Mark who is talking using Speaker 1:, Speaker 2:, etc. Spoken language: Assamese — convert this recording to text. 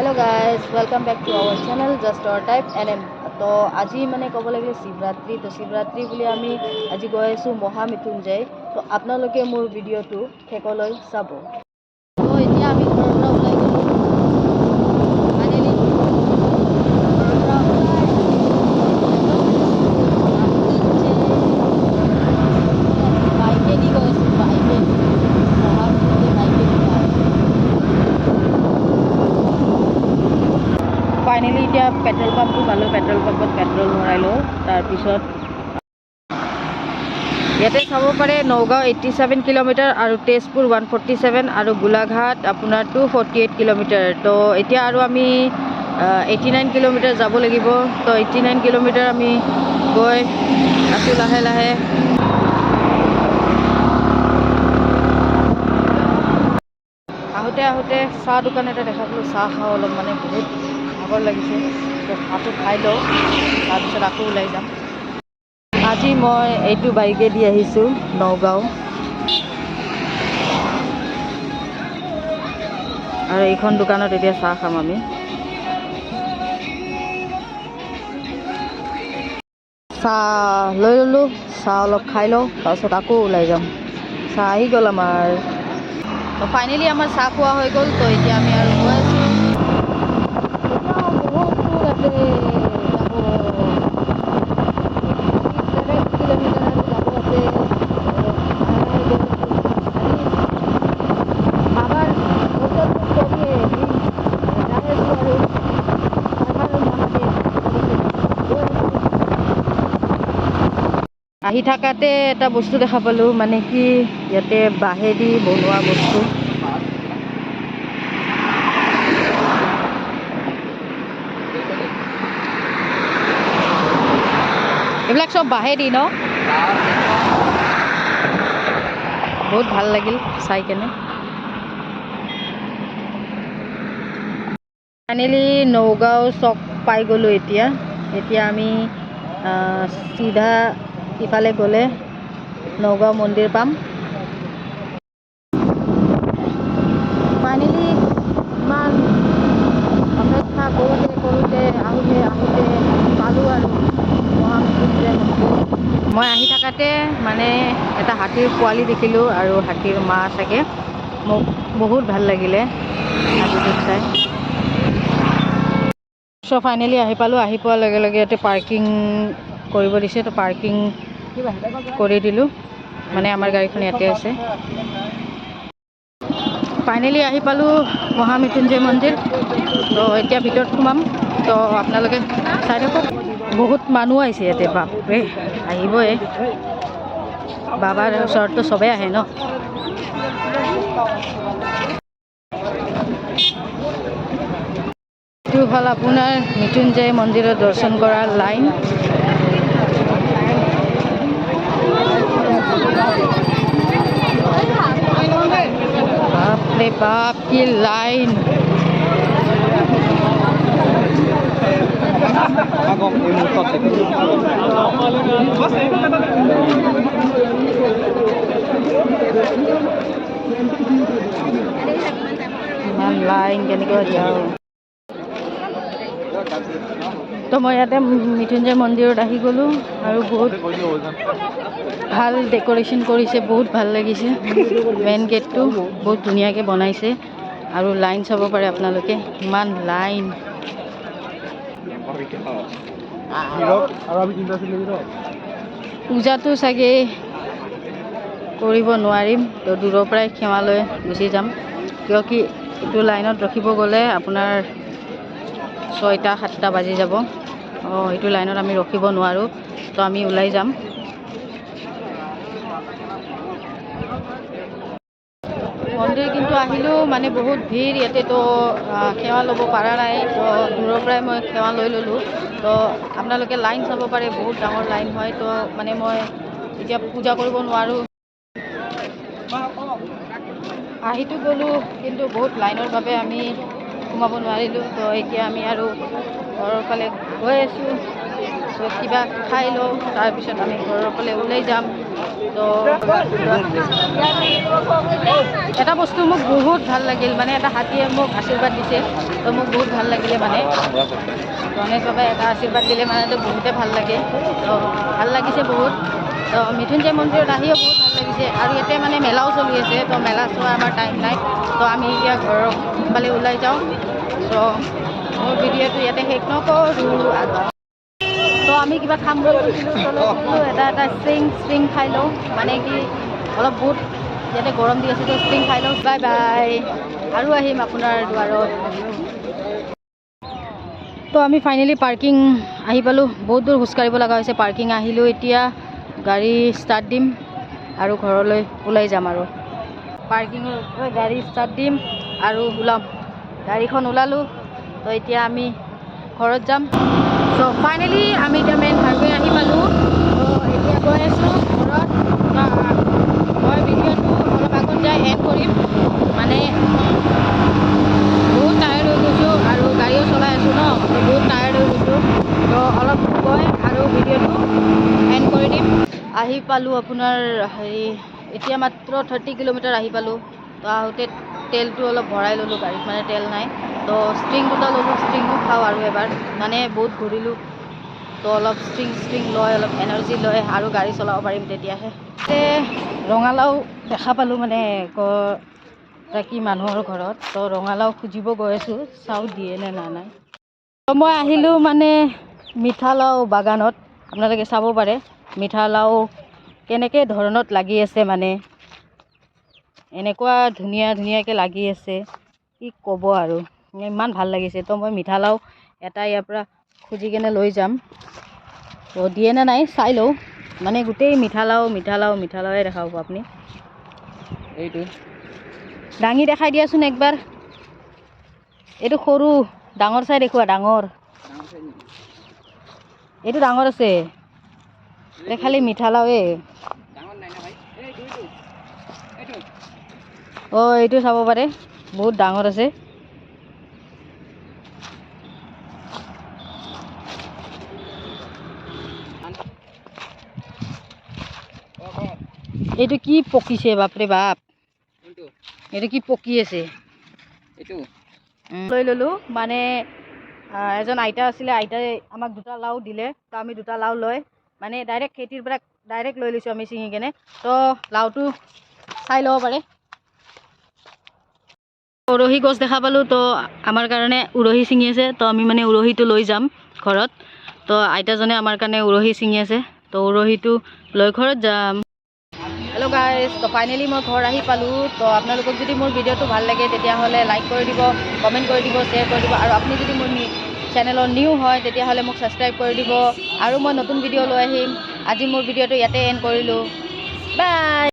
Speaker 1: Hello guys, welcome back to our channel Just Our Type NM. तो आज মানে ক'ব লাগিলে শিৱৰাত্ৰি তো শিৱৰাত্ৰি বুলি আমি আজি গৈ আছোঁ মহামৃত্যুঞ্জয়। তো আপোনালোকে মোৰ ভিডিঅ'টো শেষলৈ চাব। তো এতিয়া আমি ঘৰৰ পৰা ওলাই গ'লোঁ ফাইনেলি বাইকে দি গৈ আছোঁ বাইকে মহামৃত্যুঞ্জয় বাইকে দি ফাইনেলি এতিয়া পেট্ৰল পাম্পটো পালোঁ পেট্ৰল পাম্পত পেট্ৰল ভৰাইলোঁ তাৰপিছত ইয়াতে চাব পাৰে নগাঁও 87 কিলোমিটাৰ আৰু তেজপুৰ 147 আৰু গোলাঘাট আপোনাৰ 248 কিলোমিটাৰ তো এতিয়া আৰু আমি 89 কিলোমিটাৰ যাব লাগিব তো 89 কিলোমিটাৰ আমি গৈ আছোঁ লাহে লাহে আহোঁতে আহোঁতে চাহ দোকান এটা দেখা পালোঁ চাহ খাওঁ অলপ মানে বহুত ভাগৰ লাগিছে তো চাহটো খাই লওঁ তাৰপিছত আকৌ ওলাই যাম আজি মই এইটো বাইকে দি আহিছোঁ নগাঁও আৰু এইখন দোকানত এতিয়া চাহ খাম আমি চাহ লৈ ল'লোঁ চাহ অলপ খাই লওঁ তাৰপিছত আকৌ ওলাই যাম চাহ আহি গ'ল আমাৰ তো ফাইনেলি আমাৰ চাহ খোৱা হৈ গ'ল তো এতিয়া আমি আৰু গৈ আছোঁ আহি থাকাতে এটা বস্তু দেখা পালোঁ মানে কি ইয়াতে বাঁহেদি বনোৱা বস্তু এইবিলাক চব বাঁহেদি ন বহুত ভাল লাগিল চাই কেনে ফাইনেলি নগাঁও চক পাই গ'লোঁ এতিয়া আমি চিধা ইফালে গ'লে নগাঁও মন্দিৰ পাম ফাইনেলি ইমান অপেক্ষা কৰোঁতে আহোঁতে পালোঁ আৰু মহামৃত্যুঞ্জয় মন্দিৰ মই আহি থাকাতে মানে এটা হাতীৰ পোৱালি দেখিলোঁ আৰু হাতীৰ মা চাগে মোক বহুত ভাল লাগিলে হাতীটোক চাই চ' ফাইনেলি আহি পালোঁ আহি পোৱাৰ লগে লগে ইয়াতে পাৰ্কিং কৰিব দিছে তো পাৰ্কিং কৰি দিলোঁ মানে আমাৰ গাড়ীখন ইয়াতে আছে ফাইনেলি আহি পালোঁ মহামৃত্যুঞ্জয় মন্দিৰ তো এতিয়া ভিতৰত সোমাম তো আপোনালোকে চাই থাকক বহুত মানুহ আহিছে ইয়াতে বাপৰে আহিবই বাবাৰ ওচৰততো চবেই আহে ন এইটো হ'ল আপোনাৰ মৃত্যুঞ্জয় মন্দিৰৰ দৰ্শন কৰাৰ লাইন বাপৰে বাপ কি লাইন ইমান লাইন কেনেকৈ যাওঁ তো মই ইয়াতে মৃত্যুঞ্জয় মন্দিৰত আহি গ'লোঁ আৰু বহুত ভাল ডেক'ৰেশ্যন কৰিছে বহুত ভাল লাগিছে মেইন গেটটো বহুত ধুনীয়াকৈ বনাইছে আৰু লাইন চাব পাৰে আপোনালোকে ইমান লাইন পূজাটো চাগে কৰিব নোৱাৰিম তো দূৰৰ পৰাই সেৱালৈ গুচি যাম কিয় কি এইটো লাইনত ৰখিব গ'লে আপোনাৰ 6-7 বাজি যাব এইটো লাইনত আমি ৰখিব নোৱাৰোঁ তো আমি ওলাই যাম মন্দিৰ কিন্তু আহিলোঁ মানে বহুত ভিৰ ইয়াতে তো সেৱা ল'ব পৰা নাই তো দূৰৰ পৰাই মই সেৱা লৈ ল'লোঁ তো আপোনালোকে লাইন চাব পাৰে বহুত ডাঙৰ লাইন হয় তো মানে মই এতিয়া পূজা কৰিব নোৱাৰোঁ আহিতো গ'লোঁ কিন্তু বহুত লাইনৰ বাবে আমি সোমাব নোৱাৰিলোঁ তো এতিয়া আমি আৰু ঘৰৰ ফালে গৈ আছোঁ চ' কিবা খাই লওঁ, তাৰপিছত আমি ঘৰৰ ফালে ওলাই যাম। তো এটা বস্তু মোক বহুত ভাল লাগিল, মানে এটা হাতীয়ে মোক আশীৰ্বাদ দিছে, তো মোক বহুত ভাল লাগিলে। মানে গণেশ বাবাই এটা আশীৰ্বাদ দিলে মানেতো বহুতে ভাল লাগে, তো ভাল লাগিছে বহুত। তো মৃত্যুঞ্জয় মন্দিৰত আহিও বহুত ভাল লাগিছে, আৰু ইয়াতে মানে মেলাও চলি আছে, তো মেলা চোৱা আমাৰ টাইম নাই। তো আমি এতিয়া ঘৰৰ ফালে ওলাই যাওঁ। চ' মোৰ ভিডিঅ'টো ইয়াতে শেষ নকৰোঁ। তো আমি কিবা খাম বুলি কৈছিলোঁ, তো এটা ষ্ট্ৰিং খাই লওঁ, মানে কি অলপ বহুত ইয়াতে গৰম দি আছে, তো ষ্ট্ৰিং খাই লওঁ। বাই বাই, আৰু আহিম আপোনাৰ দুৱাৰত। তো আমি ফাইনেলি পাৰ্কিং আহি পালোঁ, বহুত দূৰ খোজকাঢ়িব লগা হৈছে। পাৰ্কিং আহিলোঁ, এতিয়া গাড়ী ষ্টাৰ্ট দিম আৰু ঘৰলৈ ওলাই যাম। আৰু পাৰ্কিঙৰ গাড়ী ষ্টাৰ্ট দিম আৰু ওলাম। গাড়ীখন ওলালোঁ, তো এতিয়া আমি ঘৰত যাম। চ' ফাইনেলি আমি এতিয়া মেইন হাইৱে আহি পালোঁ। তো এতিয়া গৈ আছোঁ ঘৰত। মই ভিডিঅ'টো অলপ আগত যাই এড কৰিম, মানে বহুত টায়াৰ্ড হৈ গৈছোঁ আৰু গাড়ীও চলাই আছোঁ ন, তো বহুত টায়াৰ্ড হৈ গৈছোঁ। তো অলপ গৈ আৰু ভিডিঅ'টো এণ্ড কৰি দিম। আহি পালোঁ আপোনাৰ এতিয়া মাত্ৰ 30 কিলোমিটাৰ আহি পালোঁ। তো আহোঁতে তেলটো অলপ ভৰাই ল'লোঁ গাড়ীত, মানে তেল নাই। তো ষ্ট্ৰিং দুটা ল'লোঁ, ষ্ট্ৰিঙো খাওঁ আৰু এবাৰ, মানে বহুত ঘূৰিলোঁ। তো অলপ ষ্ট্ৰিং লৈ অলপ এনাৰ্জি লৈ আৰু গাড়ী চলাব পাৰিম তেতিয়াহে। ৰঙালাও দেখা পালোঁ, মানে কি মানুহৰ ঘৰত। তো ৰঙালাও খুজিব গৈ আছোঁ, চাওঁ দিয়ে নে নাই। তো মই আহিলোঁ মানে মিঠালাও বাগানত। আপোনালোকে চাব পাৰে মিঠালাও কেনেকৈ ধৰণত লাগি আছে, মানে এনেকুৱা ধুনীয়াকৈ লাগি আছে, কি ক'ব আৰু, ইমান ভাল লাগিছে। তো মই মিঠালাও এটা ইয়াৰ পৰা খুজি কেনে লৈ যাম। তো দিয়ে নে নাই চাই লওঁ, মানে গোটেই মিঠালাওৱে দেখা পাব আপুনি। এইটো দাঙি দেখাই দিয়াচোন একবাৰ। এইটো সৰু, ডাঙৰ চাই দেখুওৱা, ডাঙৰ। এইটো ডাঙৰ আছে, খালি মিঠালাওৱে। অঁ, এইটো চাব পাৰে, বহুত ডাঙৰ আছে। এইটো কি পকিছে, বাপৰে বাপ, এইটো কি পকি আছে। এইটো লৈ ল'লোঁ, মানে এজন আইতা আছিলে, আইতাই আমাক দুটা লাও দিলে। তো আমি দুটা লাও লৈ মানে ডাইৰেক্ট খেতিৰ পৰা ডাইৰেক্ট লৈ লৈছোঁ আমি ছিঙি কেনে। তো লাওটো চাই ল'ব পাৰে। উৰহী গছ দেখা পালোঁ, তো আমাৰ কাৰণে উৰহী ছিঙি আছে। তো আমি মানে উৰহীটো লৈ যাম ঘৰত। তো আইতাজনে আমাৰ কাৰণে উৰহী ছিঙি আছে, তো উৰহীটো লৈ ঘৰত যাম। হেল্ল' গাইজ, তো ফাইনেলি মই ঘৰ আহি পালোঁ। তো আপোনালোকক যদি মোৰ ভিডিঅ'টো ভাল লাগে তেতিয়াহ'লে লাইক কৰি দিব, কমেণ্ট কৰি দিব, শ্বেয়াৰ কৰি দিব। আৰু আপুনি যদি মোৰ চেনেলৰ নিউ হয় তেতিয়াহ'লে মোক ছাবস্ক্ৰাইব কৰি দিব, আৰু মই নতুন ভিডিঅ' লৈ আহিম। আজি মোৰ ভিডিঅ'টো ইয়াতে এণ্ড কৰিলোঁ। বাই।